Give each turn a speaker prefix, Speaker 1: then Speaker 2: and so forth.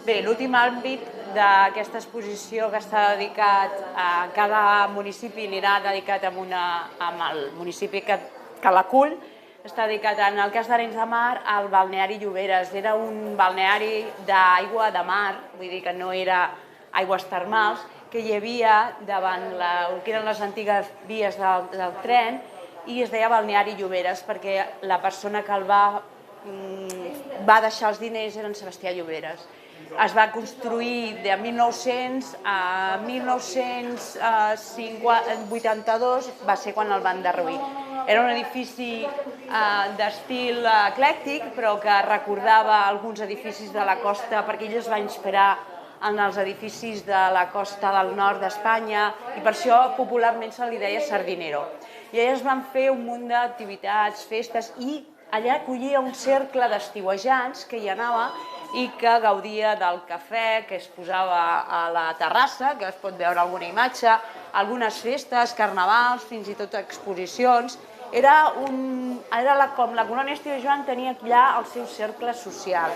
Speaker 1: Bé, l'últim àmbit d'aquesta exposició que està dedicat a cada municipi anirà dedicat amb el municipi que l'acull. Està dedicat, en el cas d'Arenys de Mar, al balneari Lloberes. Era un balneari d'aigua de mar, vull dir que no era aigües termals, que hi havia davant el que eren les antigues vies del tren, i es deia balneari Lloberes perquè la persona que el va deixar els diners era en Sebastià Lloberes. Es va construir de 1900 a 1982, va ser quan el van derruir. Era un edifici d'estil eclèctic, però que recordava alguns edificis de la costa, perquè ell es va inspirar en els edificis de la costa del nord d'Espanya, i per això popularment se li deia Sardinero. I allà es van fer un munt d'activitats, festes, i allà acollia un cercle d'estiuejants que hi anava i que gaudia del cafè que es posava a la terrassa, que es pot veure alguna imatge, algunes festes, carnavals, fins i tot exposicions. Era com la colònia estiuejant tenia allà el seu cercle social.